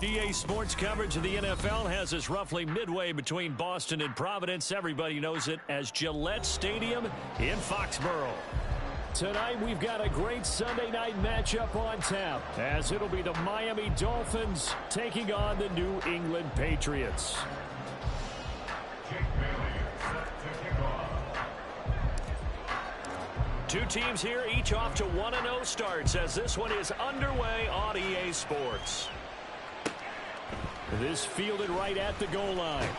EA Sports coverage of the NFL has us roughly midway between Boston and Providence. Everybody knows it as Gillette Stadium in Foxborough. Tonight we've got a great Sunday night matchup on tap, as it'll be the Miami Dolphins taking on the New England Patriots. Two teams here, each off to 1-0 starts as this one is underway on EA Sports. This fielded right at the goal line.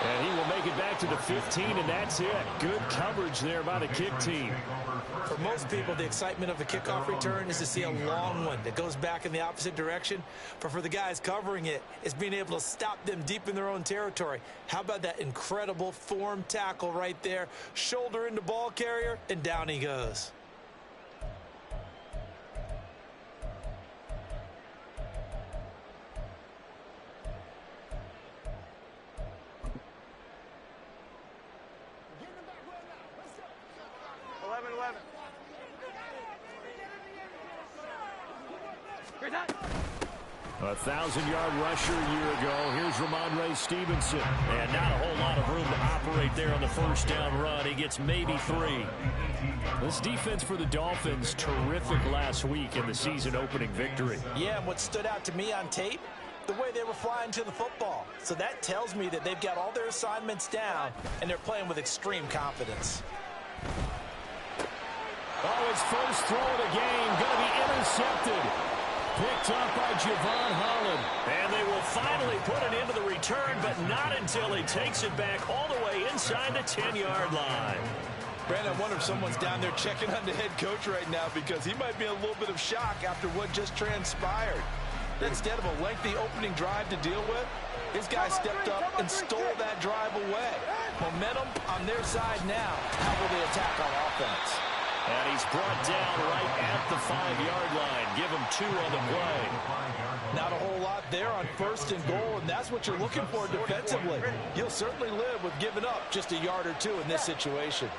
And he will make it back to the 15, and that's it. Good coverage there by the kick team. For most people, the excitement of a kickoff return is to see a long one that goes back in the opposite direction. But for the guys covering it, it's being able to stop them deep in their own territory. How about that incredible form tackle right there? Shoulder into ball carrier, and down he goes. A 1,000-yard rusher a year ago. Here's Ramondre Stevenson. And not a whole lot of room to operate there on the first down run. He gets maybe 3. This defense for the Dolphins, terrific last week in the season-opening victory. Yeah, and what stood out to me on tape, the way they were flying to the football. So that tells me that they've got all their assignments down, and they're playing with extreme confidence. Oh, his first throw of the game, going to be intercepted. Picked up by Javon Holland. And they will finally put it into the return, but not until he takes it back all the way inside the 10-yard line. Brandon, I wonder if someone's down there checking on the head coach right now, because he might be in a little bit of shock after what just transpired. Instead of a lengthy opening drive to deal with, his guy stepped up and stole that drive away. Momentum on their side now. How will they attack on offense? And he's brought down right at the 5-yard line. Give him 2 on the play. Not a whole lot there on first and goal, and that's what you're looking for defensively. You'll certainly live with giving up just a yard or 2 in this situation.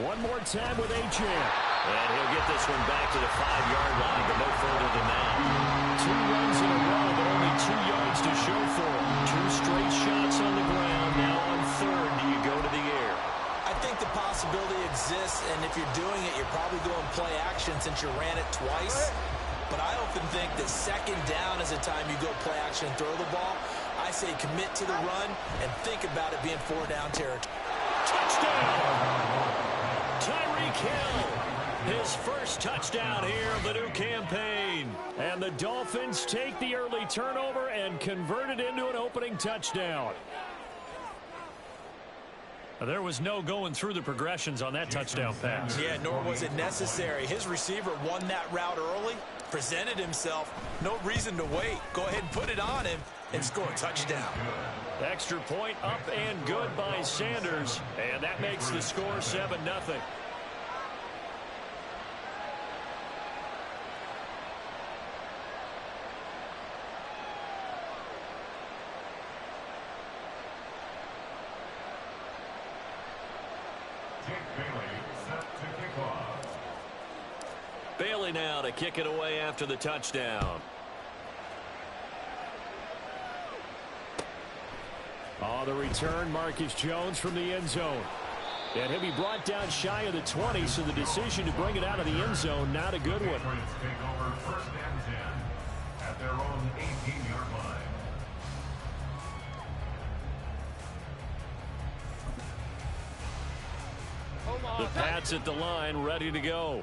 One more time with Achane. And he'll get this one back to the 5-yard line, but no further than that. 2 runs in a row, but only 2 yards to show for him. 2 straight shots on the ground. Now on third, do you go to the air? I think the possibility exists, and if you're doing it, you're probably going play action since you ran it twice. But I often think that second down is the time you go play action and throw the ball. I say commit to the run and think about it being 4-down territory. Touchdown! Tyreek Hill, his first touchdown here of the new campaign. And the Dolphins take the early turnover and convert it into an opening touchdown. There was no going through the progressions on that touchdown pass. Yeah, nor was it necessary. His receiver won that route early, presented himself. No reason to wait. Go ahead and put it on him and score a touchdown. Extra point up and good by Sanders. And that makes the score 7-0. Bailey now to kick it away after the touchdown. Oh, the return, Marcus Jones from the end zone. And he'll be brought down shy of the 20, so the decision to bring it out of the end zone, not a good one. At their own 18-yard line. The Pats at the line, ready to go.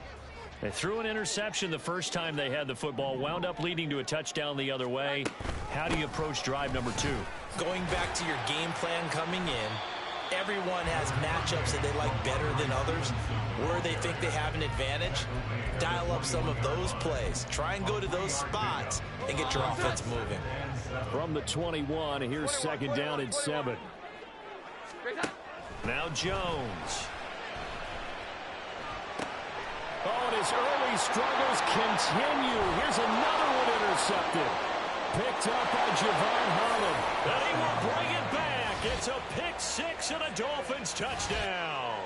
They threw an interception the first time they had the football, wound up leading to a touchdown the other way. How do you approach drive number 2? Going back to your game plan coming in, everyone has matchups that they like better than others, where they think they have an advantage. Dial up some of those plays. Try and go to those spots and get your offense moving. From the 21, here's second down and 7. Now Jones. Oh, and his early struggles continue. Here's another one intercepted. Picked up by Javon Holland. And he will bring it back. It's a pick 6 and a Dolphins touchdown.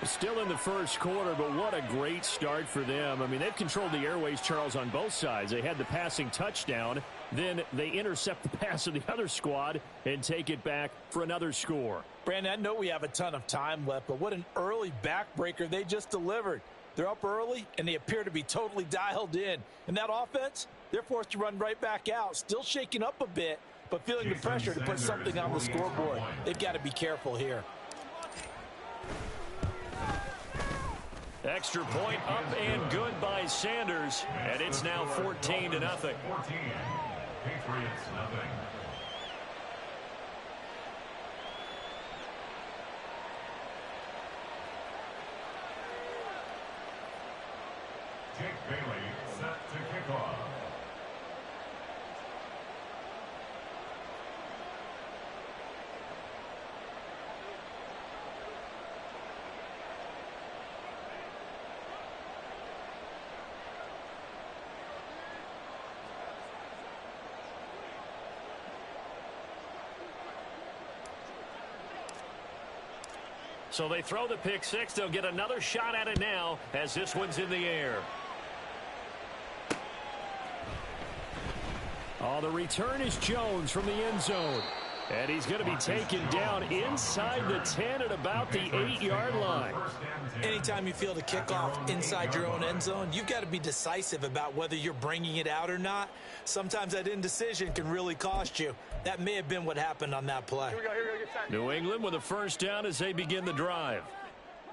Still in the first quarter, but what a great start for them. I mean, they've controlled the airways, Charles, on both sides. They had the passing touchdown. Then they intercept the pass of the other squad and take it back for another score. Brandon, I know we have a ton of time left, but what an early backbreaker they just delivered. They're up early, and they appear to be totally dialed in. And that offense, they're forced to run right back out, still shaking up a bit, but feeling the pressure to put something on the scoreboard. They've got to be careful here. Extra point up and good by Sanders, and it's now 14-0. 14. Patriots, nothing. Jake Bailey set to kick off. So they throw the pick six. They'll get another shot at it now as this one's in the air. Oh, the return is Jones from the end zone. And he's going to be taken down inside the 10 at about the 8-yard line. Anytime you feel the kickoff inside your own end zone, you've got to be decisive about whether you're bringing it out or not. Sometimes that indecision can really cost you. That may have been what happened on that play. New England with a first down as they begin the drive.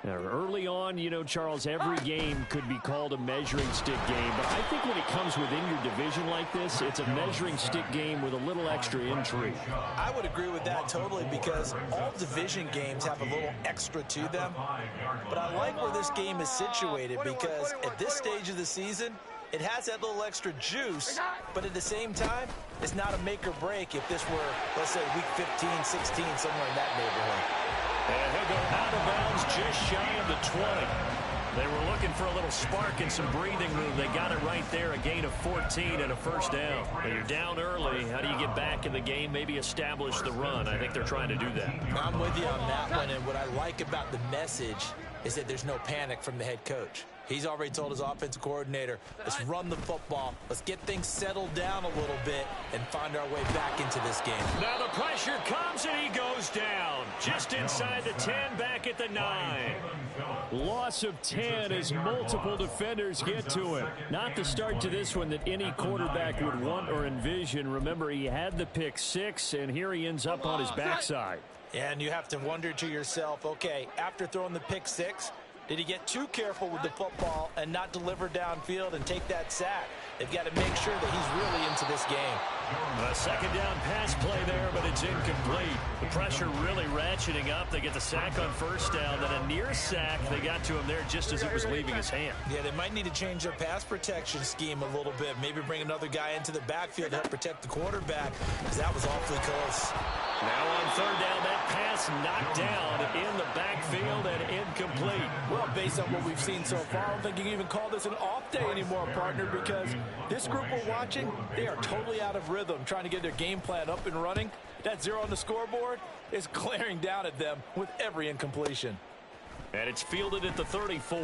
Now, early on, you know, Charles, every game could be called a measuring stick game. But I think when it comes within your division like this, it's a measuring stick game with a little extra intrigue. I would agree with that totally because all division games have a little extra to them. But I like where this game is situated because at this stage of the season, it has that little extra juice, but at the same time, it's not a make or break if this were, let's say, week 15, 16, somewhere in that neighborhood. And he'll go out of bounds just shy of the 20. They were looking for a little spark and some breathing room. They got it right there, a gain of 14 and a first down. When you're down early, how do you get back in the game, maybe establish the run? I think they're trying to do that. I'm with you on that one, and what I like about the message is that there's no panic from the head coach. He's already told his offensive coordinator, let's run the football, let's get things settled down a little bit and find our way back into this game. Now the pressure comes and he goes down. Just inside the 10, back at the 9. Loss of 10 as multiple defenders get to him. Not the start to this one that any quarterback would want or envision. Remember, he had the pick six, and here he ends up on his backside. And you have to wonder to yourself, okay, after throwing the pick six, did he get too careful with the football and not deliver downfield and take that sack? They've got to make sure that he's really into this game. A second down pass play there, but it's incomplete. The pressure really ratcheting up. They get the sack on first down, then a near sack. They got to him there just as it was leaving his hand. Yeah, they might need to change their pass protection scheme a little bit. Maybe bring another guy into the backfield to help protect the quarterback, because that was awfully close. Now on third down, that pass knocked down in the backfield and incomplete. Well, based on what we've seen so far, I don't think you can even call this an off day anymore, partner, because this group we're watching, they are totally out of rhythm, trying to get their game plan up and running. That 0 on the scoreboard is glaring down at them with every incompletion. And it's fielded at the 34.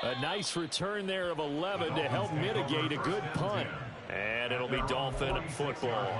A nice return there of 11 to help mitigate a good punt. And it'll be Dolphin football.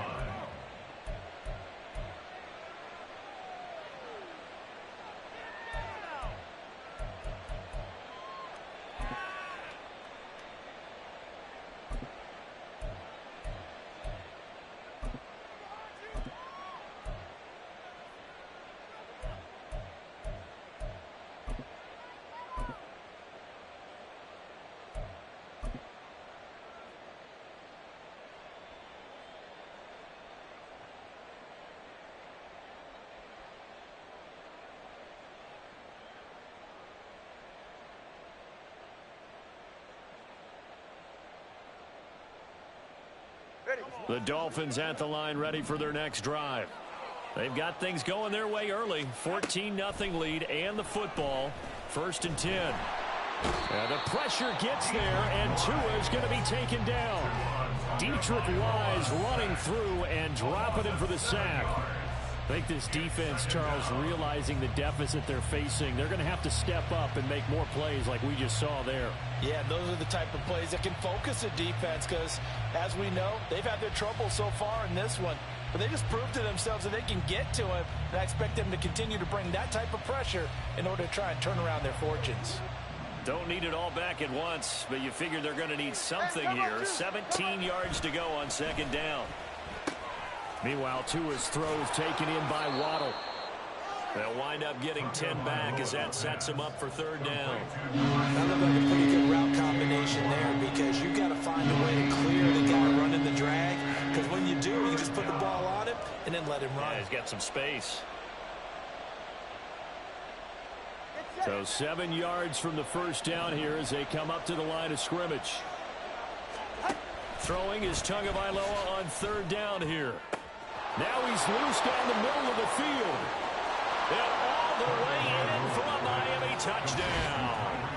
The Dolphins at the line, ready for their next drive. They've got things going their way early. 14-0 lead and the football. 1st and 10. And the pressure gets there, and Tua is going to be taken down. Dietrich Wise running through and dropping him for the sack. I think this defense, Charles, realizing the deficit they're facing, they're going to have to step up and make more plays like we just saw there. Yeah, those are the type of plays that can focus a defense because, as we know, they've had their trouble so far in this one. But they just proved to themselves that they can get to him, and I expect them to continue to bring that type of pressure in order to try and turn around their fortunes. Don't need it all back at once, but you figure they're going to need something here. 17 yards to go on second down. Meanwhile, Tua's throws taken in by Waddle. They'll wind up getting 10 back as that sets them up for third down. That looked like a pretty good route combination there because you've got to find a way to clear the guy running the drag. Because when you do, you just put the ball on him and then let him run. Yeah, he's got some space. So 7 yards from the first down here as they come up to the line of scrimmage. Throwing is Tagovailoa on third down here. Now he's loose down the middle of the field. And all the way in for a Miami touchdown.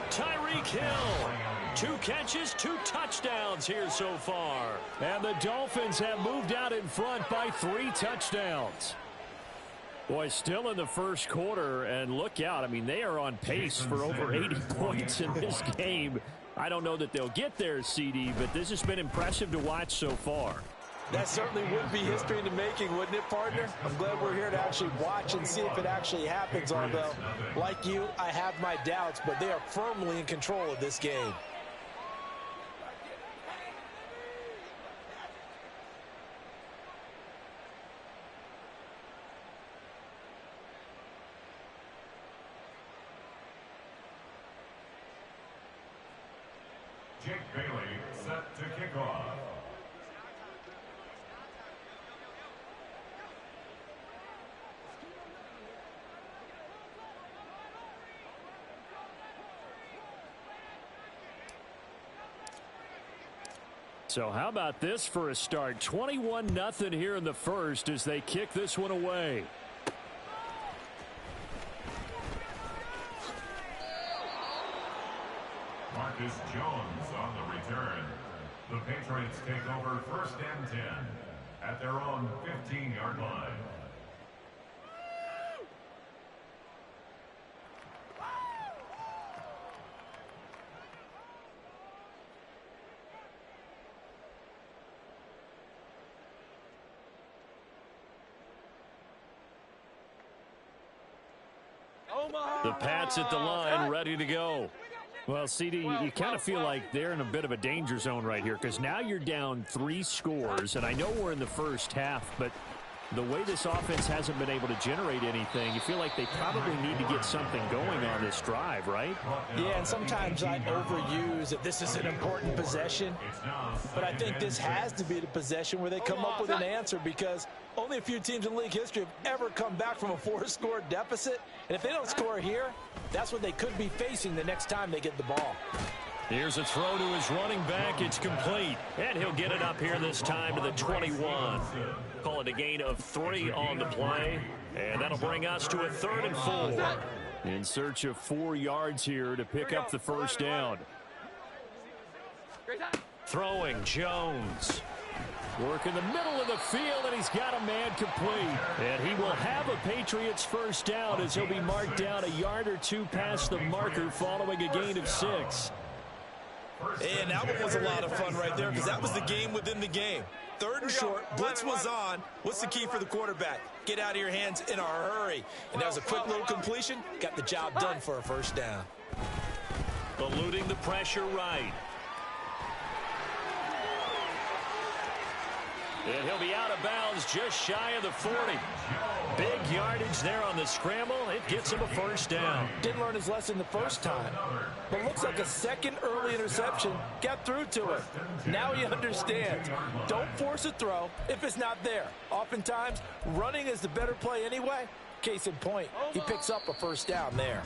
Tyreek Hill. 2 catches, 2 touchdowns here so far. And the Dolphins have moved out in front by 3 touchdowns. Boy, still in the first quarter, and look out. I mean, they are on pace for over 80 points in this game. I don't know that they'll get there, CD, but this has been impressive to watch so far. That certainly would be history in the making, wouldn't it, partner? I'm glad we're here to actually watch and see if it actually happens, although, like you, I have my doubts, but they are firmly in control of this game. Jake Bailey set to kick off. So how about this for a start? 21-0 here in the first as they kick this one away. Marcus Jones on the return. The Patriots take over first and 10 at their own 15-yard line. The Pats at the line, ready to go. Well, CD, you kind of feel like they're in a bit of a danger zone right here because now you're down 3 scores, and I know we're in the first half, but the way this offense hasn't been able to generate anything, you feel like they probably need to get something going on this drive, right? Yeah, and sometimes I overuse that this is an important possession, but I think this has to be the possession where they come up with an answer because only a few teams in league history have ever come back from a 4-score deficit, and if they don't score here, that's what they could be facing the next time they get the ball. Here's a throw to his running back. It's complete. And he'll get it up here this time to the 21. Call it a gain of 3 on the play. And that'll bring us to a 3rd and 4. In search of 4 yards here to pick up the first down. Throwing Jones. Work in the middle of the field, and he's got a man complete. And he will have a Patriots first down as he'll be marked down a yard or 2 past the marker following a gain of 6. And that one was a lot of fun right there because that was the game within the game. 3rd and short, blitz was on. What's the key for the quarterback? Get out of your hands in a hurry. And that was a quick little completion. Got the job done for a first down. Eluding the pressure right. And he'll be out of bounds just shy of the 40. Big yardage there on the scramble. It gets him a first down. Didn't learn his lesson the first time, but looks like a second early interception got through to him. Now he understands. Don't force a throw if it's not there. Oftentimes, running is the better play anyway. Case in point, he picks up a first down there.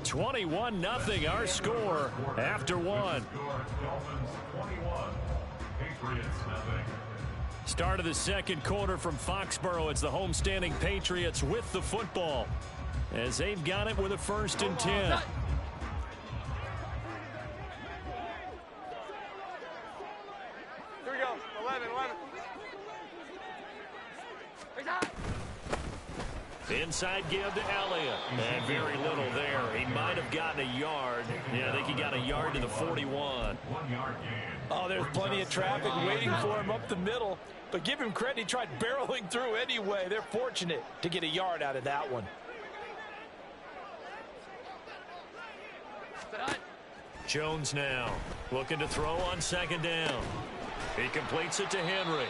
21-0 our score after 1. Start of the second quarter from Foxborough. It's the homestanding Patriots with the football as they've got it with a 1st and 10. Here we go. 11. Inside give to Elliott. And very little there. He might have gotten a yard. Yeah, I think he got a yard to the 41. 1 yard gain. Oh, there's plenty of traffic waiting for him up the middle. But give him credit, he tried barreling through anyway. They're fortunate to get a yard out of that one. Jones now looking to throw on second down. He completes it to Henry.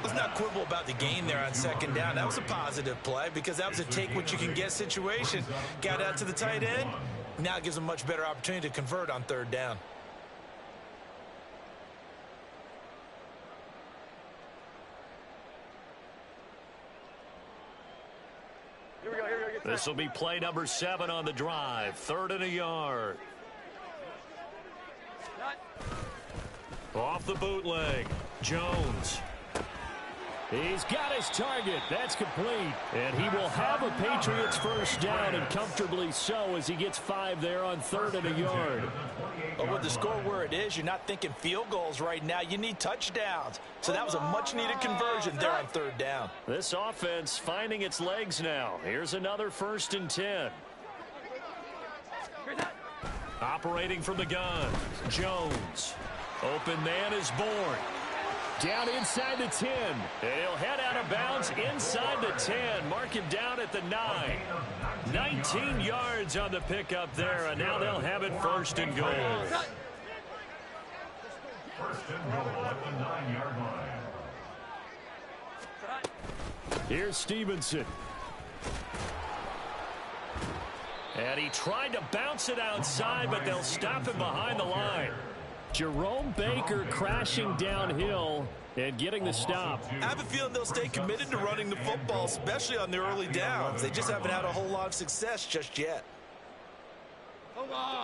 Let's not quibble about the gain there on second down. That was a positive play because that was a take-what-you-can-get situation. Got out to the tight end. Now it gives him a much better opportunity to convert on third down. This will be play number 7 on the drive. 3rd and a yard. Off the bootleg. Jones. He's got his target. That's complete. And he will have a Patriots first down, and comfortably so, as he gets 5 there on 3rd and a yard. But with the score where it is, you're not thinking field goals right now. You need touchdowns. So that was a much-needed conversion there on 3rd down. This offense finding its legs now. Here's another 1st and 10. Operating from the gun. Jones. Open man is born. Down inside the 10. And he'll head out of bounds inside the 10. Mark him down at the 9. 19 yards on the pickup there, and now they'll have it 1st and goal. 1st and goal at the 9-yard line. Here's Stevenson. And he tried to bounce it outside, but they'll stop him behind the line. Jerome Baker crashing downhill and getting the stop. I have a feeling they'll stay committed to running the football, especially on their early downs. They just haven't had a whole lot of success just yet.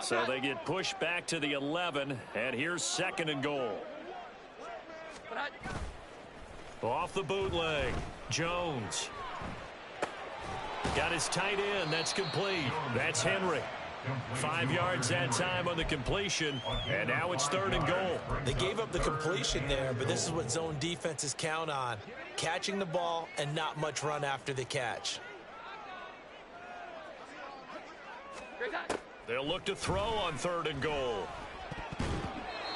So they get pushed back to the 11, and here's 2nd and goal. Off the bootleg. Jones. Got his tight end. That's complete. That's Henry. 5 yards that time on the completion, and now it's 3rd and goal. They gave up the completion there, but this is what zone defenses count on. Catching the ball and not much run after the catch. They'll look to throw on 3rd and goal.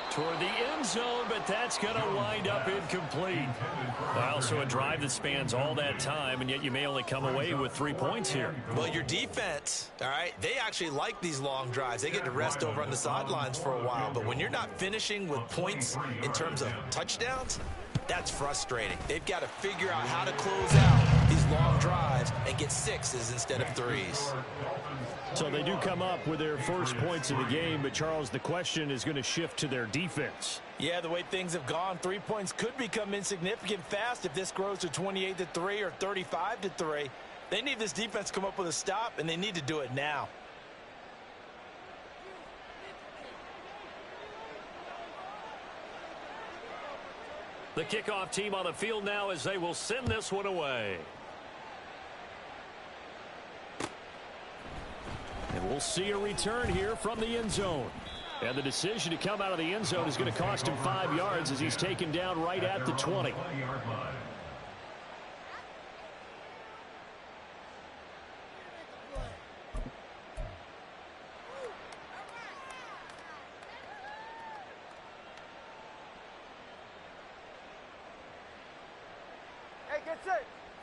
Toward the end zone, but that's going to wind up incomplete. Also a drive that spans all that time, and yet you may only come away with 3 points here. Well, your defense, all right, they actually like these long drives. They get to rest over on the sidelines for a while, but when you're not finishing with points in terms of touchdowns, that's frustrating. They've got to figure out how to close out these long drives and get 6s instead of 3s. So they do come up with their first points of the game, but Charles, the question is going to shift to their defense. Yeah, the way things have gone, 3 points could become insignificant fast if this grows to 28-3 or 35-3. They need this defense to come up with a stop, and they need to do it now. The kickoff team on the field now as they will send this one away. And we'll see a return here from the end zone. And the decision to come out of the end zone is going to cost him 5 yards as he's taken down right at the 20. 20-yard line.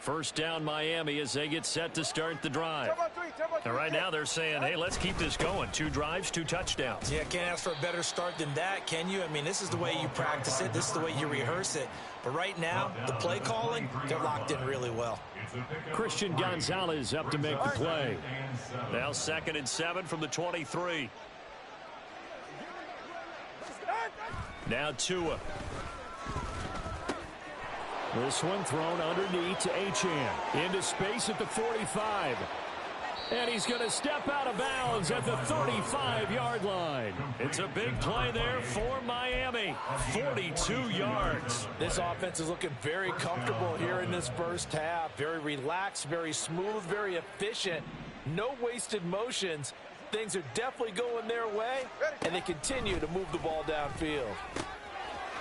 First down Miami as they get set to start the drive. And right now they're saying, hey, let's keep this going. 2 drives, 2 touchdowns. Yeah, can't ask for a better start than that, can you? I mean, this is the way you practice it. This is the way you rehearse it. But right now, the play calling, they're locked in really well. Christian Gonzalez up to make the play. Now 2nd and 7 from the 23. Now Tua. This one thrown underneath to Achane. Into space at the 45. And he's going to step out of bounds at the 35-yard line. It's a big play there for Miami. 42 yards. This offense is looking very comfortable here in this first half. Very relaxed, very smooth, very efficient. No wasted motions. Things are definitely going their way, and they continue to move the ball downfield.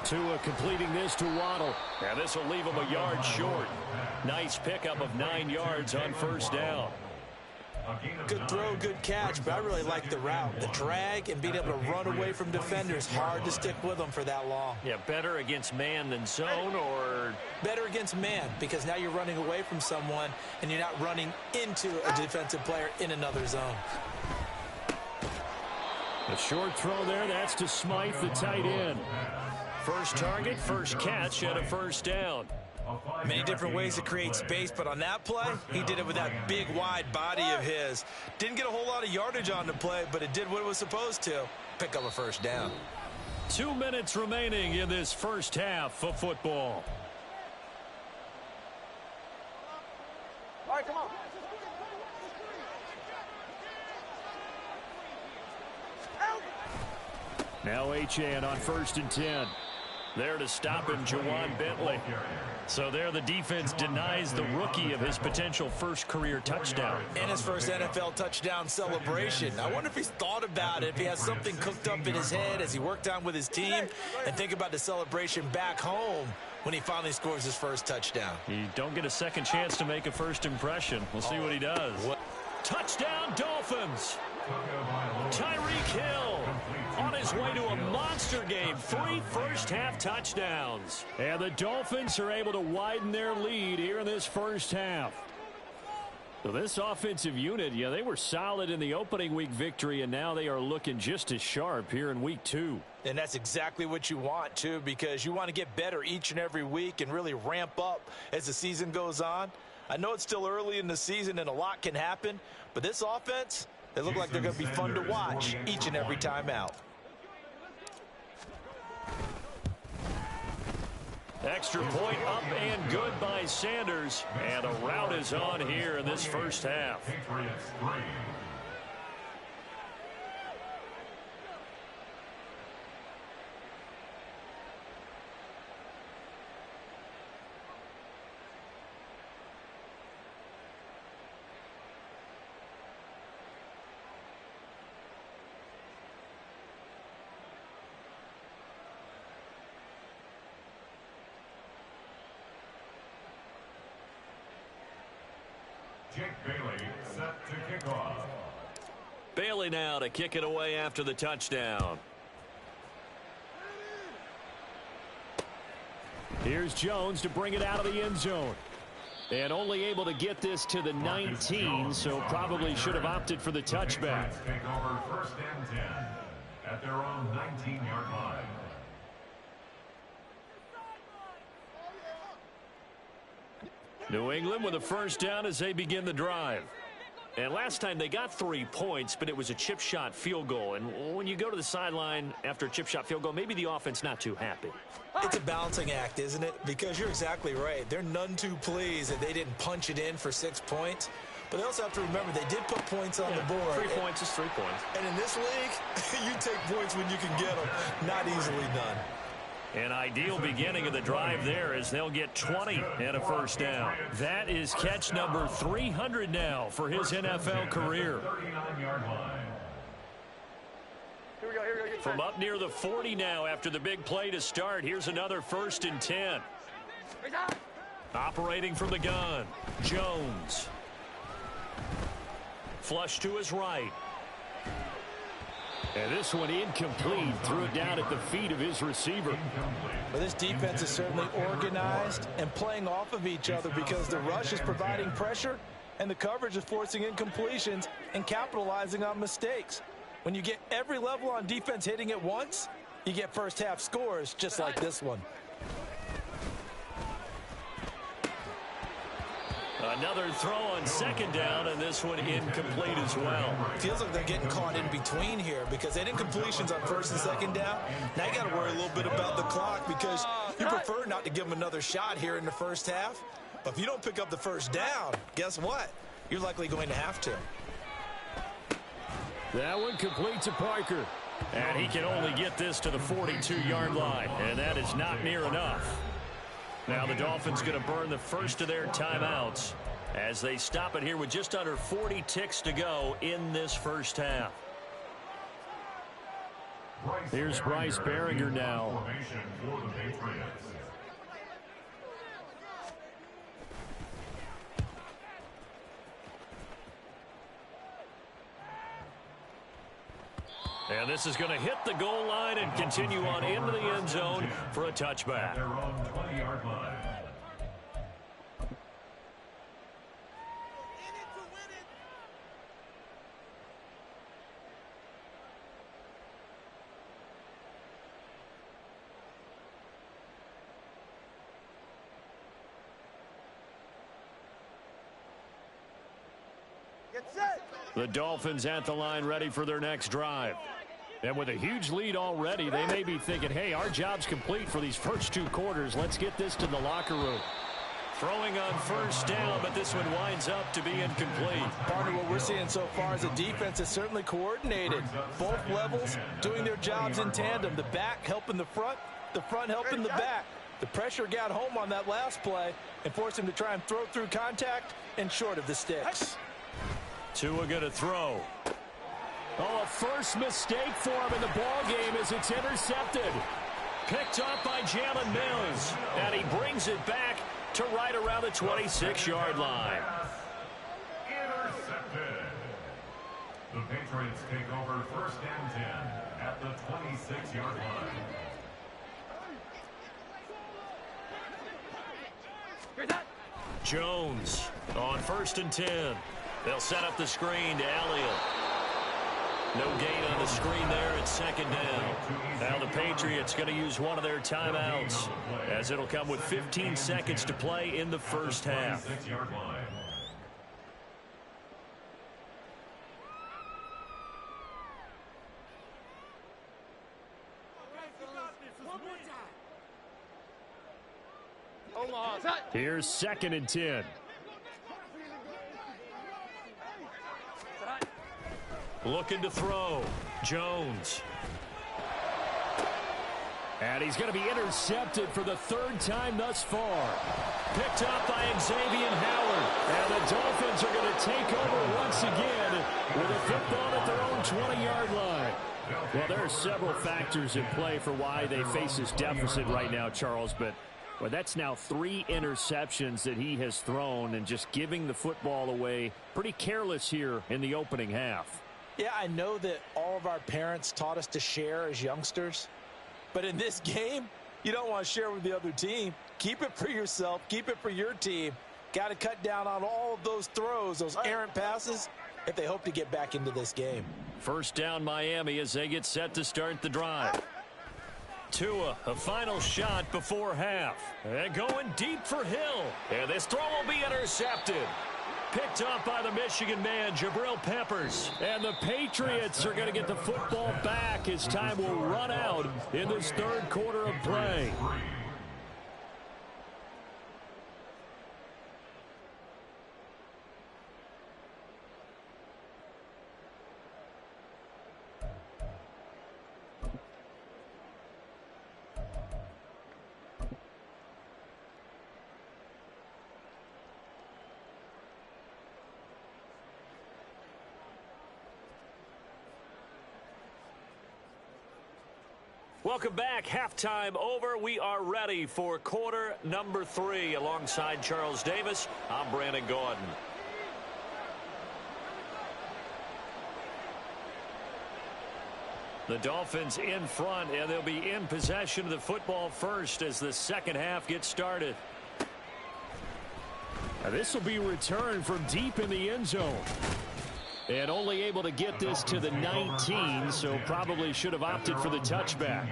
Tua completing this to Waddle. And this will leave him a yard short. Nice pickup of 9 yards on first down. Good throw, good catch, but I really like the route. The drag and being able to run away from defenders. Hard to stick with them for that long. Yeah, better against man than zone, or? Better against man, because now you're running away from someone and you're not running into a defensive player in another zone. A short throw there. That's to Smythe, the tight end. First target, first catch, and a first down. Many different ways to create space, but on that play, he did it with that big, wide body of his. Didn't get a whole lot of yardage on the play, but it did what it was supposed to. Pick up a first down. 2 minutes remaining in this first half of football. All right, come on. Now Achane on 1st and 10. There to stop him, Jawan Bentley. So there the defense denies the rookie of his potential first career touchdown. And his first NFL touchdown celebration. I wonder if he's thought about it, if he has something cooked up in his head as he worked on with his team, and think about the celebration back home when he finally scores his first touchdown. You don't get a second chance to make a first impression. We'll see what he does. Touchdown, Dolphins! Tyreek Hill on his way to a monster game. 3 first-half touchdowns. And the Dolphins are able to widen their lead here in this first half. So this offensive unit, yeah, they were solid in the opening week victory, and now they are looking just as sharp here in week 2. And that's exactly what you want, too, because you want to get better each and every week and really ramp up as the season goes on. I know it's still early in the season and a lot can happen, but this offense, they look like they're going to be fun to watch each and every time out. Extra point up and good by Sanders. And a rout is on here in this first half. Patriots 3. Jake Bailey set to kick off. Bailey now to kick it away after the touchdown. Here's Jones to bring it out of the end zone. And only able to get this to the 19, so probably should have opted for the touchback. Take over 1st and 10 at their own 19-yard line. New England with a first down as they begin the drive. And last time they got 3 points, but it was a chip shot field goal. And when you go to the sideline after a chip shot field goal, maybe the offense not too happy. It's a balancing act, isn't it? Because you're exactly right. They're none too pleased that they didn't punch it in for 6 points. But they also have to remember they did put points on the board. 3 points is 3 points. And in this league, you take points when you can get them. Not easily done. An ideal beginning of the drive there as they'll get 20 and a first down. That is catch number 300 now for his NFL career. 39-yard line. Here we go. From up near the 40 now after the big play to start. Here's another 1st and 10. Operating from the gun, Jones. Flush to his right. And this one incomplete. Threw it down at the feet of his receiver. But this defense is certainly organized and playing off of each other because the rush is providing pressure and the coverage is forcing incompletions and capitalizing on mistakes. When you get every level on defense hitting at once, you get first half scores just like this one. Another throw on 2nd down, and this one incomplete as well. Feels like they're getting caught in between here because they had incompletions on 1st and 2nd down. Now you got to worry a little bit about the clock because you prefer not to give them another shot here in the first half. But if you don't pick up the first down, guess what? You're likely going to have to. That one complete to Parker. And he can only get this to the 42-yard line, and that is not near enough. Now the Dolphins going to burn the first of their timeouts as they stop it here with just under 40 ticks to go in this first half. Here's Bryce Baringer now. Formation for the Patriots. And this is going to hit the goal line and continue on into the end zone for a touchback. At their own 20-yard line. Get set. The Dolphins at the line ready for their next drive. And with a huge lead already, they may be thinking, hey, our job's complete for these first 2 quarters. Let's get this to the locker room. Throwing on first down, but this one winds up to be incomplete. Partner, what we're seeing so far is a defense is certainly coordinated. Both levels doing their jobs in tandem. The back helping the front helping the back. The pressure got home on that last play and forced him to try and throw through contact and short of the sticks. Tua going to throw. Oh, a first mistake for him in the ball game as it's intercepted. Picked up by Jalen Mills. And he brings it back to right around the 26-yard line. Intercepted. The Patriots take over first and 10 at the 26-yard line. Jones on first and 10. They'll set up the screen to Elliott. No gain on the screen there at second down. Now the Patriots going to use one of their timeouts as it'll come with 15 seconds to play in the first half. 26-yard line. Here's second and 10. Looking to throw. Jones. And he's going to be intercepted for the 3rd time thus far. Picked up by Xavier Howard. And the Dolphins are going to take over once again with a football at their own 20-yard line. Well, there are several factors in play for why they face this deficit right now, Charles, but well, that's now 3 interceptions that he has thrown and just giving the football away. Pretty careless here in the opening half. Yeah, I know that all of our parents taught us to share as youngsters. But in this game, you don't want to share with the other team. Keep it for yourself. Keep it for your team. Got to cut down on all of those throws, those errant passes, if they hope to get back into this game. First down Miami as they get set to start the drive. Tua, a final shot before half. And going deep for Hill. And this throw will be intercepted. Picked up by the Michigan man, Jabril Peppers. And the Patriots are going to get the football back as time will run out in this 3rd quarter of play. Welcome back. Halftime over. We are ready for quarter number 3. Alongside Charles Davis, I'm Brandon Gaudin. The Dolphins in front, and they'll be in possession of the football first as the second half gets started. Now, this will be returned from deep in the end zone. And only able to get this to the 19, so probably should have opted for the touchback.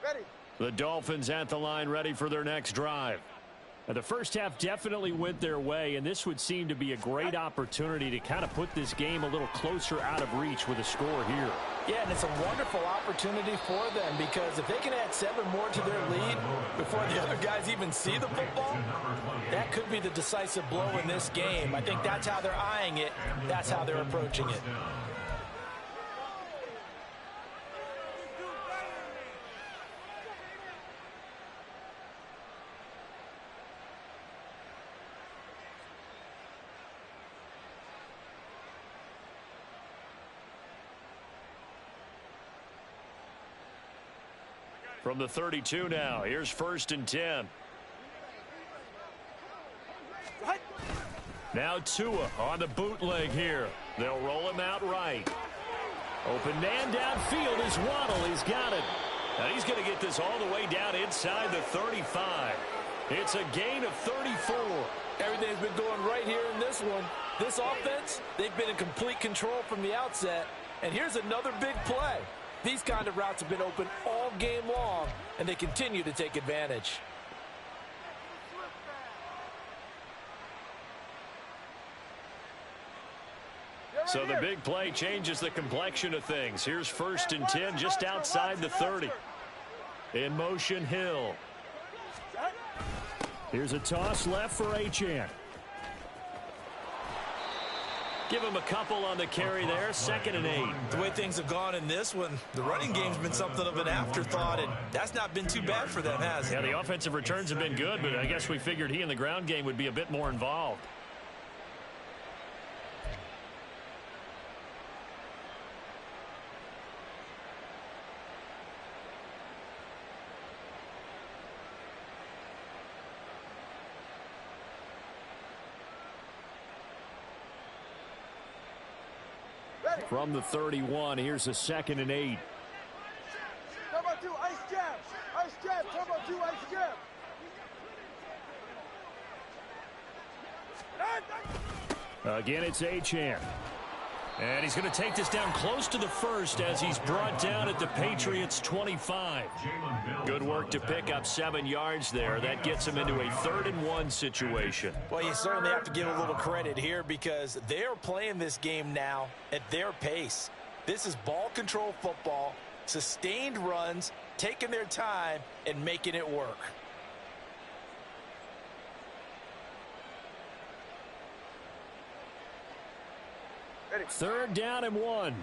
Ready. The Dolphins at the line ready for their next drive. The first half definitely went their way, and this would seem to be a great opportunity to kind of put this game a little closer out of reach with a score here. Yeah, and it's a wonderful opportunity for them because if they can add 7 more to their lead before the other guys even see the football, that could be the decisive blow in this game. I think that's how they're eyeing it. That's how they're approaching it. From the 32 now, here's 1st and 10. Now Tua on the bootleg here. They'll roll him out right. Open man downfield is Waddle. He's got it. Now he's going to get this all the way down inside the 35. It's a gain of 34. Everything's been going right here in this one. This offense, they've been in complete control from the outset. And here's another big play. These kind of routes have been open all game long, and they continue to take advantage. So the big play changes the complexion of things. Here's 1st and 10 just outside the 30. In motion, Hill. Here's a toss left for Achane. Give him a couple on the carry there. 2nd and 8. The way things have gone in this one, the running game's been something of an afterthought, and that's not been too bad for them, has it? Yeah, the offensive returns have been good, but I guess we figured he in the ground game would be a bit more involved. From the 31, here's a 2nd and 8. Turbo 2, ice jab. Ice jab, turbo 2, ice jab. Again, it's Achane. And he's going to take this down close to the 1st as he's brought down at the Patriots' 25. Good work to pick up 7 yards there. That gets him into a 3rd and 1 situation. Well, you certainly have to give a little credit here because they're playing this game now at their pace. This is ball control football, sustained runs, taking their time, and making it work. Ready. 3rd down and 1.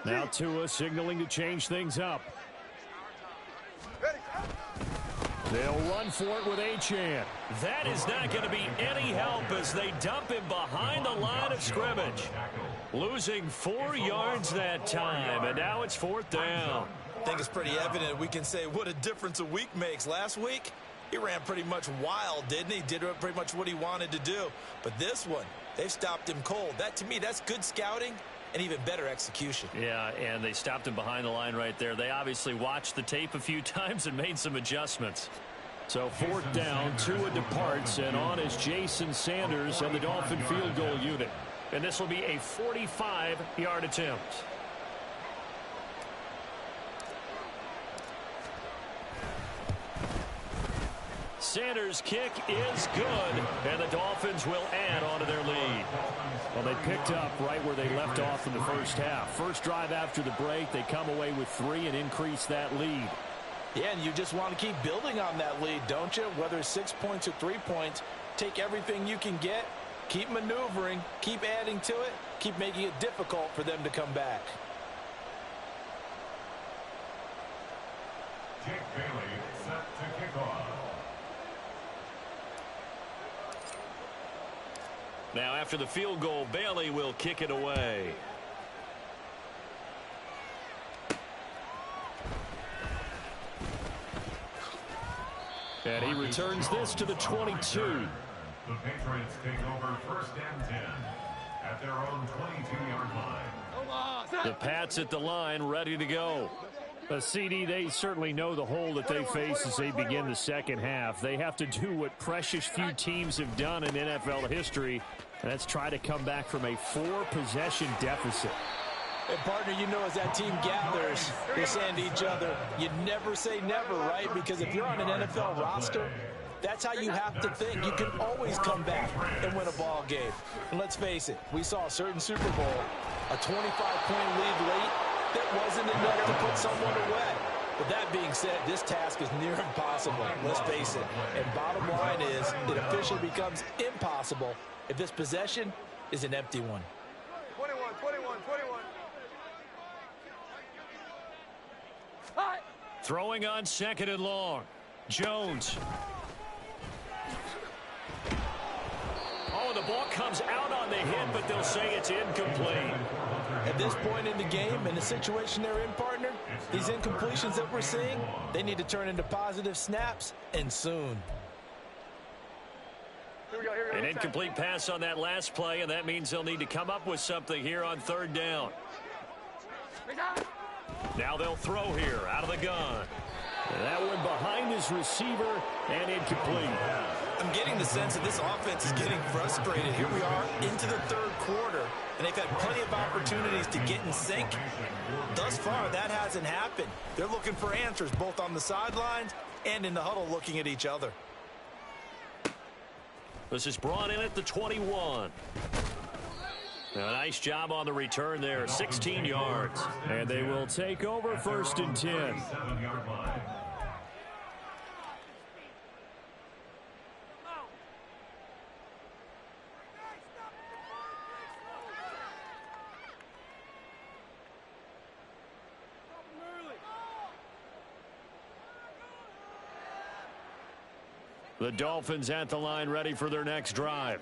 Now Tua signaling to change things up. Ready. They'll run for it with Achane. That is not going to be any help as they dump him behind the line of scrimmage. Losing 4 yards that time, and now it's 4th down. I think it's pretty evident we can say what a difference a week makes. Last week, he ran pretty much wild, didn't he? Did pretty much what he wanted to do. But this one, they've stopped him cold. That, to me, that's good scouting and even better execution. Yeah, and they stopped him behind the line right there. They obviously watched the tape a few times and made some adjustments. So 4th down, Tua departs, and on is Jason Sanders and the Dolphin field goal unit. And this will be a 45-yard attempt. Sanders' kick is good, and the Dolphins will add on to their lead. Well, they picked up right where they left off in the first half. First drive after the break, they come away with 3 and increase that lead. Yeah, and you just want to keep building on that lead, don't you? Whether it's 6 points or 3 points, take everything you can get, keep maneuvering, keep adding to it, keep making it difficult for them to come back. Jake Bailey set to kick off. Now, after the field goal, Bailey will kick it away. And he returns this to the 22. The Patriots take over 1st and 10 at their own 22-yard line. The Pats at the line, ready to go. CD, they certainly know the hole that they face as they begin the second half. They have to do what precious few teams have done in NFL history, Let's try to come back from a 4-possession deficit. And partner, you know, as that team gathers, they're saying to each other, you never say never, right? Because if you're on an NFL roster, that's how you have to think. You can always come back and win a ball game. And let's face it, we saw a certain Super Bowl, a 25-point lead late that wasn't enough to put someone away. With that being said, this task is near impossible, let's face it. And bottom line is, it officially becomes impossible if this possession is an empty one. 21, 21, 21. Throwing on 2nd and long. Jones. Oh, the ball comes out on the hit, but they'll say it's incomplete. At this point in the game, in the situation they're in, partner, these incompletions that we're seeing, they need to turn into positive snaps, and soon. Here we go, here we go. An incomplete pass on that last play, and that means they'll need to come up with something here on 3rd down. Now they'll throw here out of the gun. And that one behind his receiver and incomplete. I'm getting the sense that this offense is getting frustrated. Here we are into the 3rd quarter, and they've had plenty of opportunities to get in sync. Thus far, that hasn't happened. They're looking for answers both on the sidelines and in the huddle looking at each other. This is brought in at the 21. A nice job on the return there, 16 yards. And they will take over 1st and 10. 7-yard line. The Dolphins at the line ready for their next drive.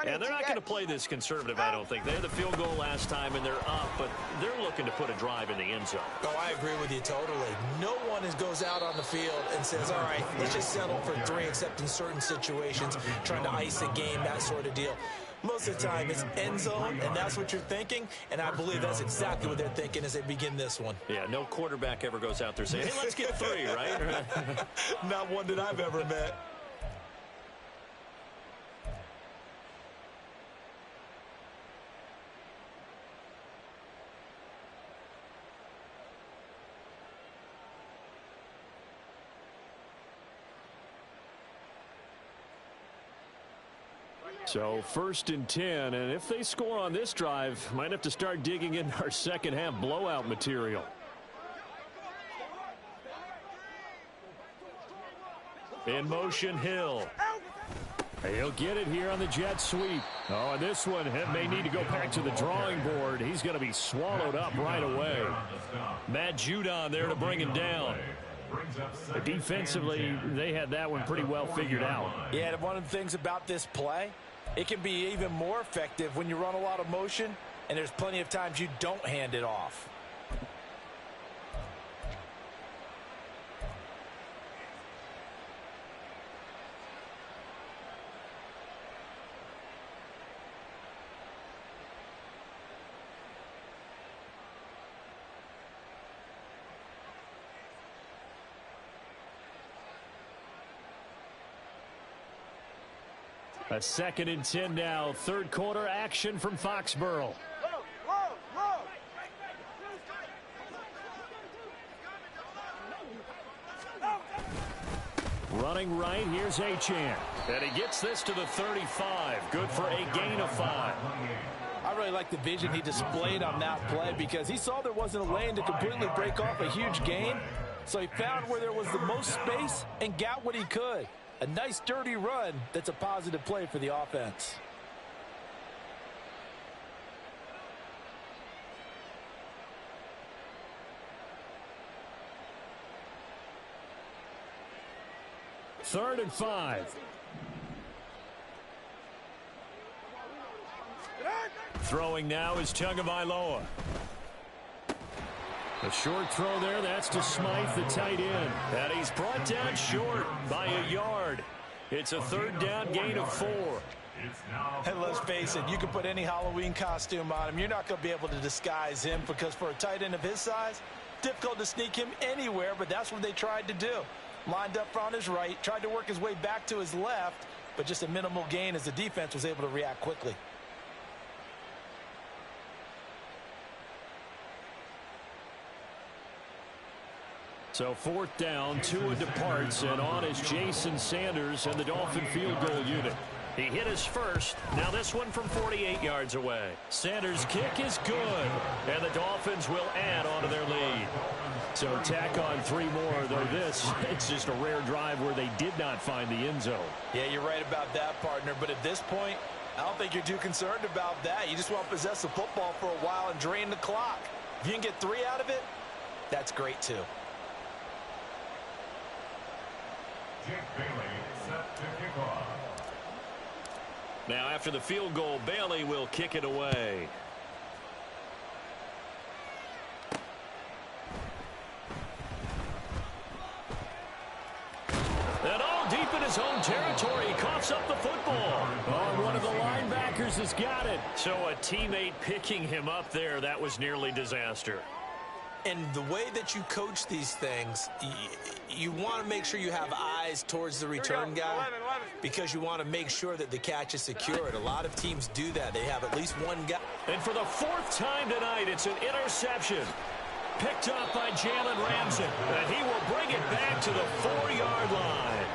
And they're not going to play this conservative, I don't think. They had the field goal last time, and they're up, but they're looking to put a drive in the end zone. Oh, I agree with you totally. No one goes out on the field and says, all right, let's just settle for 3, except in certain situations, trying to ice a game, that sort of deal. Most of the time, it's end zone, and that's what you're thinking, and I believe that's exactly what they're thinking as they begin this one. Yeah, no quarterback ever goes out there saying, hey, let's get 3, right? Not one that I've ever met. So 1st and 10, and if they score on this drive, might have to start digging in our second half blowout material. In motion, Hill. He'll get it here on the jet sweep. Oh, and this one may need to go back to the drawing board. He's going to be swallowed up right away. Matt Judon there to bring him down. Defensively, they had that one pretty well figured out. Yeah, one of the things about this play, it can be even more effective when you run a lot of motion, and there's plenty of times you don't hand it off. A 2nd and 10 now. 3rd quarter action from Foxborough. Running right, here's Achane. And he gets this to the 35. Good for a gain of 5. I really like the vision he displayed on that play because he saw there wasn't a lane to completely break off a huge gain. So he found where there was the most space and got what he could. A nice, dirty run that's a positive play for the offense. Third and 5. Throwing now is Tagovailoa. A short throw there, that's to Smythe, the tight end. And he's brought down short by a yard. It's a 3rd down gain of 4. And let's face it, you can put any Halloween costume on him. You're not going to be able to disguise him because for a tight end of his size, difficult to sneak him anywhere, but that's what they tried to do. Lined up on his right, tried to work his way back to his left, but just a minimal gain as the defense was able to react quickly. So 4th down, Tua departs, and on is Jason Sanders and the Dolphin field goal unit. He hit his first. Now this one from 48 yards away. Sanders' kick is good, and the Dolphins will add on to their lead. So tack on 3 more, though it's just a rare drive where they did not find the end zone. Yeah, you're right about that, partner. But at this point, I don't think you're too concerned about that. You just want to possess the football for a while and drain the clock. If you can get 3 out of it, that's great too. Jake Bailey set to kick off. Now after the field goal, Bailey will kick it away. And all deep in his own territory, he coughs up the football. Oh, one of the linebackers has got it. So a teammate picking him up there, that was nearly disaster. And the way that you coach these things, you want to make sure you have eyes towards the return guy because you want to make sure that the catch is secured. A lot of teams do that. They have at least one guy. And for the 4th time tonight, it's an interception. Picked up by Jalen Ramsey. And he will bring it back to the 4-yard line.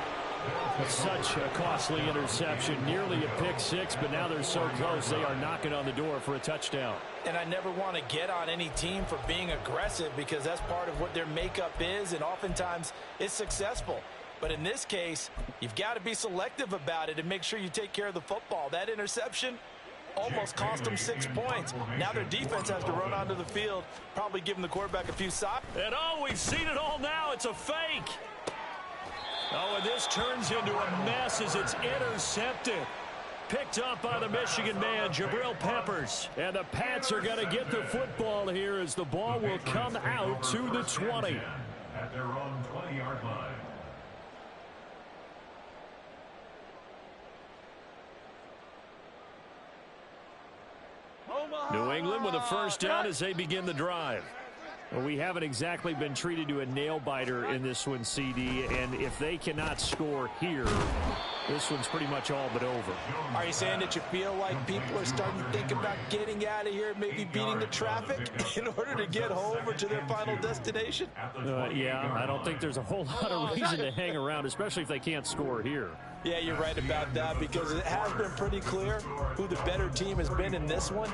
Such a costly interception. Nearly a pick 6, but now they're so close they are knocking on the door for a touchdown. And I never want to get on any team for being aggressive because that's part of what their makeup is, and oftentimes it's successful. But in this case, you've got to be selective about it and make sure you take care of the football. That interception almost cost them 6 points. Now their defense has to run onto the field, probably giving the quarterback a few stops. And oh, we've seen it all now. It's a fake. Oh, and this turns into a mess as it's intercepted. Picked up by the Michigan man, Jabril Peppers. And the Pats are going to get the football here as the ball will come out to the 20. At their own 20-yard line. New England with a first down as they begin the drive. Well, we haven't exactly been treated to a nail-biter in this one, CD, and if they cannot score here, this one's pretty much all but over. Are you saying that you feel like people are starting to think about getting out of here, maybe beating the traffic in order to get home or to their final destination? Yeah, I don't think there's a whole lot of reason to hang around, especially if they can't score here. Yeah, you're right about that because it has been pretty clear who the better team has been in this one.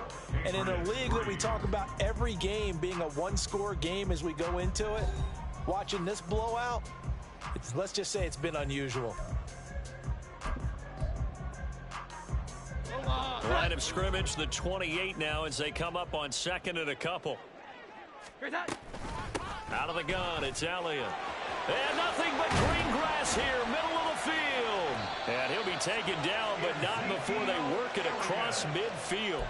And in a league that we talk about every game being a one-score game as we go into it, watching this blowout, let's just say it's been unusual. Line of scrimmage, the 28 now as they come up on 2nd and a couple. Out of the gun, it's Elliott. And nothing but green grass here, middle of the field. And he'll be taken down, but not before they work it across midfield.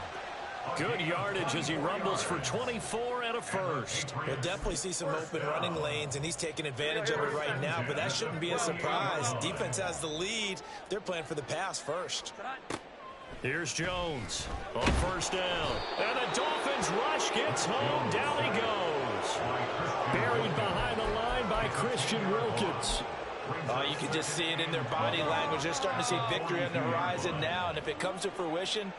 Good yardage as he rumbles for 24 and a first. We'll definitely see some open running lanes, and he's taking advantage of it right now, but that shouldn't be a surprise. Defense has the lead. They're playing for the pass first. Here's Jones on first down. And the Dolphins rush gets home. Down he goes. Buried behind the line by Christian Wilkins. You can just see it in their body language. They're starting to see victory on the horizon now, and if it comes to fruition,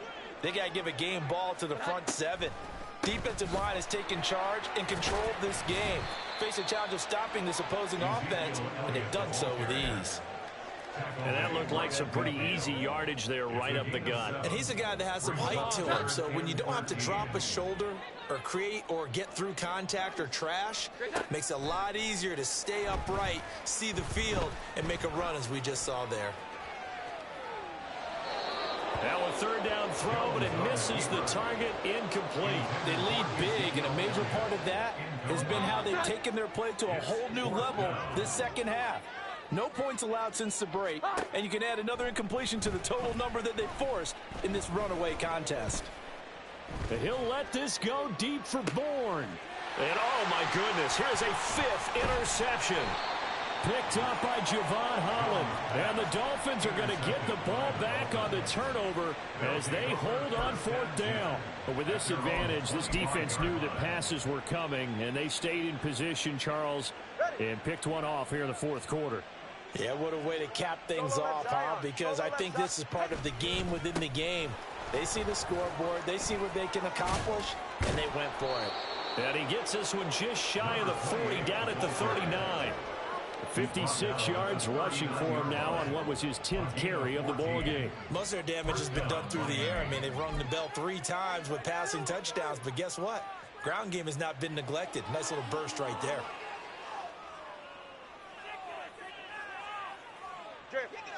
they got to give a game ball to the front 7. Defensive line has taken charge and controlled this game. Face a challenge of stopping this opposing offense, and they've done so with ease. And that looked like some pretty easy yardage there right up the gut. And he's a guy that has some height to him, so when you don't have to drop a shoulder or create or get through contact or trash, makes it a lot easier to stay upright, see the field, and make a run as we just saw there. Now a 3rd down throw, but it misses the target, incomplete. They lead big, and a major part of that has been how they've taken their play to a whole new level this second half. No points allowed since the break, and you can add another incompletion to the total number that they forced in this runaway contest. He'll let this go deep for Bourne. And oh my goodness, here's a 5th interception. Picked up by Javon Holland. And the Dolphins are going to get the ball back on the turnover as they hold on 4th down. But with this advantage, this defense knew that passes were coming, and they stayed in position, Charles, and picked one off here in the 4th quarter. Yeah, what a way to cap things off, huh? Because I think this is part of the game within the game. They see the scoreboard, they see what they can accomplish, and they went for it. And he gets this one just shy of the 40, down at the 39. 56 yards rushing for him now on what was his 10th carry of the ball game. Most of their damage has been done through the air. I mean, they've rung the bell 3 times with passing touchdowns, but guess what? Ground game has not been neglected. Nice little burst right there.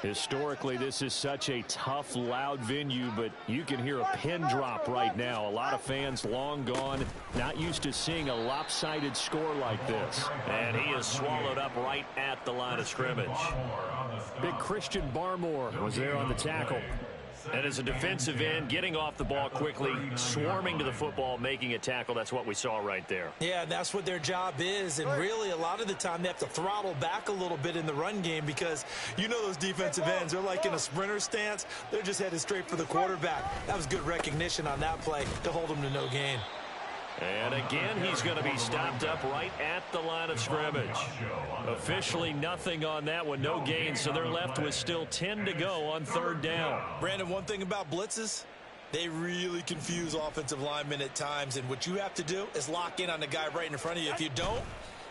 Historically, this is such a tough, loud venue, but you can hear a pin drop right now. A lot of fans long gone, not used to seeing a lopsided score like this. And he is swallowed up right at the line of scrimmage. Big Christian Barmore was there on the tackle. And as a defensive end, getting off the ball quickly, swarming to the football, making a tackle, that's what we saw right there. Yeah, that's what their job is, and really a lot of the time they have to throttle back a little bit in the run game because you know those defensive ends, they're like in a sprinter stance. They're just headed straight for the quarterback. That was good recognition on that play to hold them to no gain. And again, he's going to be stopped up right at the line of scrimmage. Officially nothing on that one, no gain, so they're left with still 10 to go on 3rd down. Brandon, one thing about blitzes, they really confuse offensive linemen at times, and what you have to do is lock in on the guy right in front of you. If you don't,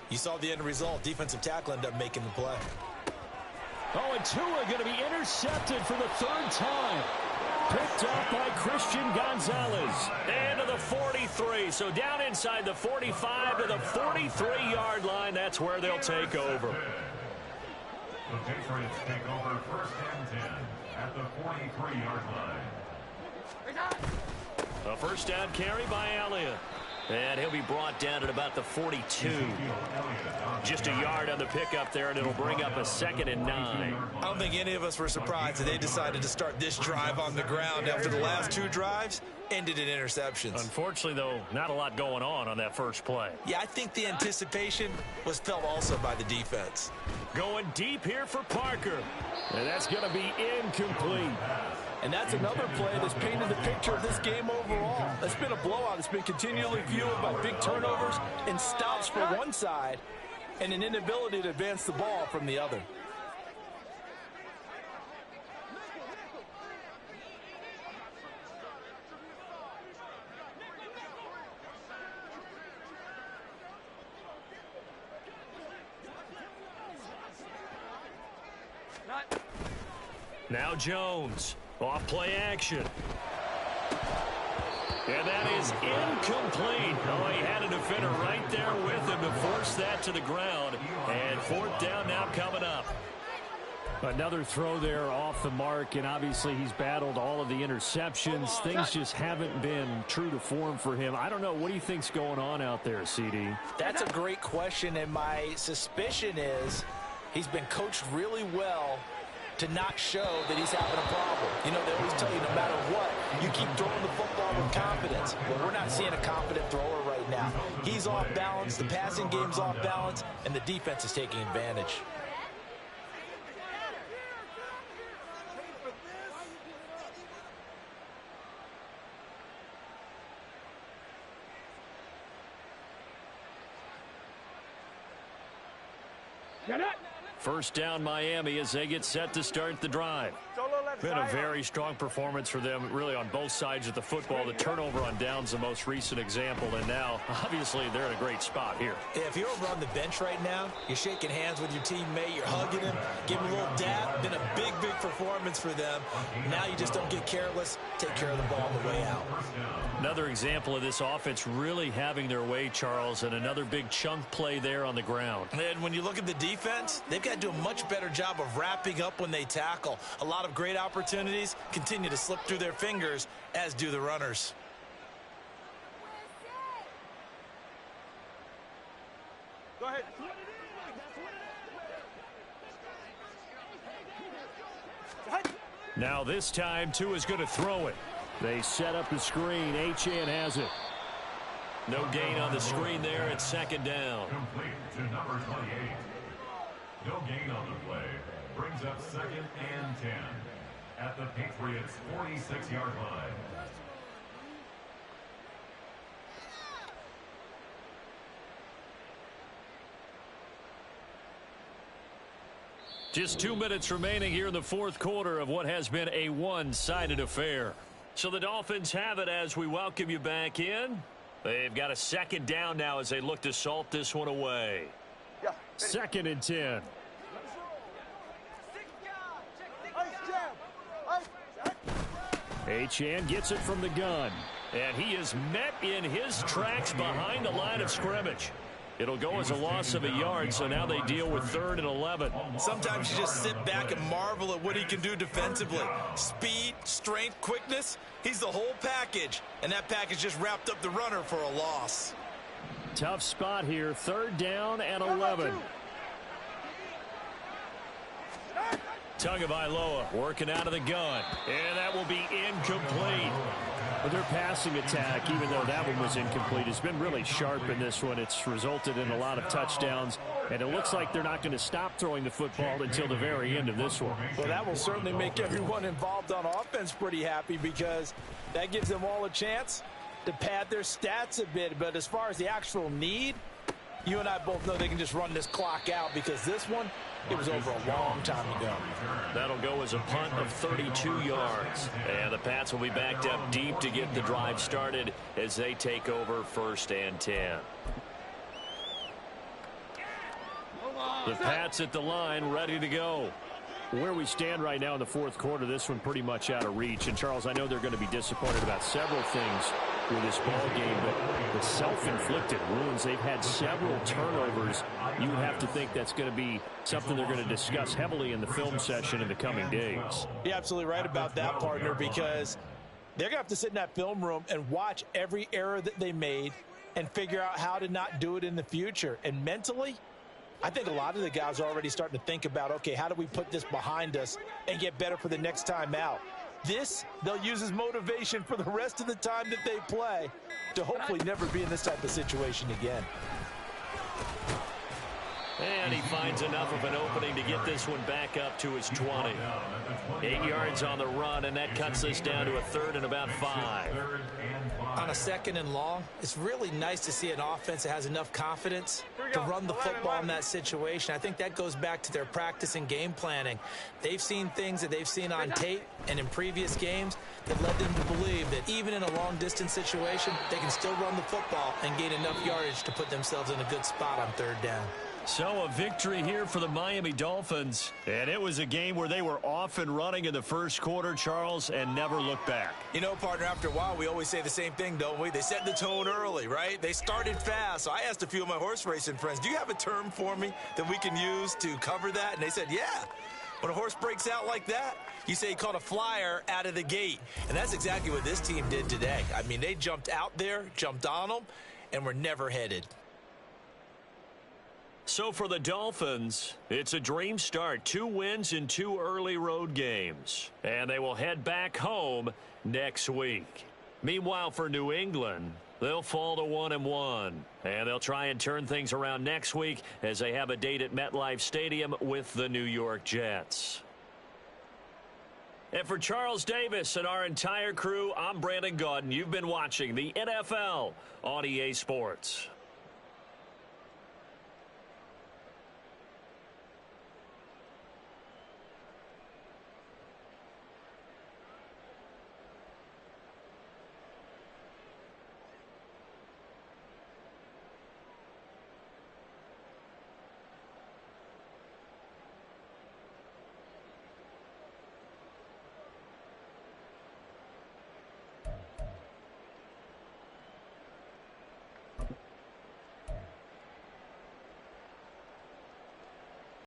you saw the end result. Defensive tackle ended up making the play. Oh, and Tua going to be intercepted for the 3rd time. Picked up by Christian Gonzalez. And to the 43. So down inside the 45 to the 43-yard line. That's where they'll take over. The Patriots take over 1st and 10 at the 43-yard line. A first down carry by Elliott. And he'll be brought down at about the 42. Just a yard on the pickup there, and it'll bring up a 2nd and 9. I don't think any of us were surprised that they decided to start this drive on the ground after the last 2 drives ended in interceptions. Unfortunately, though, not a lot going on that first play. Yeah, I think the anticipation was felt also by the defense. Going deep here for Parker. And that's going to be incomplete. And that's another play that's painted the picture of this game overall. It's been a blowout. It's been continually fueled by big turnovers and stops for one side and an inability to advance the ball from the other. Now Jones. Off play action. And that is incomplete. Oh, he had a defender right there with him to force that to the ground. And 4th down now coming up. Another throw there off the mark, and obviously he's battled all of the interceptions. Things just haven't been true to form for him. I don't know. What do you think's going on out there, CD? That's a great question, and my suspicion is he's been coached really well to not show that he's having a problem. You know, they always tell you no matter what, you keep throwing the football with confidence. Well, we're not seeing a confident thrower right now. He's off balance, the passing game's off balance, and the defense is taking advantage. First down Miami as they get set to start the drive. Been a very strong performance for them, really, on both sides of the football. The turnover on downs the most recent example, and now, obviously, they're in a great spot here. Yeah, if you're over on the bench right now, you're shaking hands with your teammate, you're hugging him, giving him a little dap. Been a big, big performance for them. Now you just don't get careless. Take care of the ball on the way out. Another example of this offense really having their way, Charles, and another big chunk play there on the ground. And when you look at the defense, they've got to do a much better job of wrapping up when they tackle. A lot of great opportunities continue to slip through their fingers, as do the runners. Go ahead. Now this time, Tua's going to throw it. They set up the screen. Achane has it. No gain on the screen there. It's 2nd down. Complete to number 28. No gain on the play. Brings up 2nd and 10 at the Patriots' 46-yard line. Just 2 minutes remaining here in the fourth quarter of what has been a one-sided affair. So the Dolphins have it as we welcome you back in. They've got a second down now as they look to salt this one away. Second and 10. Achane gets it from the gun. And he is met in his tracks behind the line of scrimmage. It'll go as a loss of a yard, so now they deal with 3rd and 11. Sometimes you just sit back and marvel at what he can do defensively. Speed, strength, quickness, he's the whole package. And that package just wrapped up the runner for a loss. Tough spot here, 3rd down and 11. Tagovailoa working out of the gun, and that will be incomplete. But their passing attack, even though that one was incomplete, has been really sharp in this one. It's resulted in a lot of touchdowns, and it looks like they're not going to stop throwing the football until the very end of this one. Well, that will certainly make everyone involved on offense pretty happy because that gives them all a chance to pad their stats a bit. But as far as the actual need, you and I both know they can just run this clock out because this one, it was over a long time ago. That'll go as a punt of 32 yards. And the Pats will be backed up deep to get the drive started as they take over 1st and 10. The Pats at the line, ready to go. Where we stand right now in the fourth quarter, this one pretty much out of reach. And, Charles, I know they're going to be disappointed about several things with this ball game, but the self-inflicted wounds, they've had several turnovers. You would have to think that's going to be something they're going to discuss heavily in the film session in the coming days. You're absolutely right about that, partner, because they're going to have to sit in that film room and watch every error that they made and figure out how to not do it in the future. And mentally, I think a lot of the guys are already starting to think about, okay, how do we put this behind us and get better for the next time out? This, they'll use as motivation for the rest of the time that they play to hopefully never be in this type of situation again. And he finds enough of an opening to get this one back up to his 20. 8 yards on the run, and that cuts this down to a 3rd and about 5. On a 2nd and long, it's really nice to see an offense that has enough confidence to run the football in that situation. I think that goes back to their practice and game planning. They've seen things that they've seen on tape and in previous games that led them to believe that even in a long-distance situation, they can still run the football and gain enough yardage to put themselves in a good spot on 3rd down. So a victory here for the Miami Dolphins. And it was a game where they were off and running in the first quarter, Charles, and never looked back. You know, partner, after a while, we always say the same thing, don't we? They set the tone early, right? They started fast. So I asked a few of my horse racing friends, do you have a term for me that we can use to cover that? And they said, yeah. When a horse breaks out like that, you say he caught a flyer out of the gate. And that's exactly what this team did today. I mean, they jumped out there, jumped on them, and were never headed. So for the Dolphins, it's a dream start. 2 wins in 2 early road games. And they will head back home next week. Meanwhile, for New England, they'll fall to 1-1. And they'll try and turn things around next week as they have a date at MetLife Stadium with the New York Jets. And for Charles Davis and our entire crew, I'm Brandon Gaudin. You've been watching the NFL on EA Sports.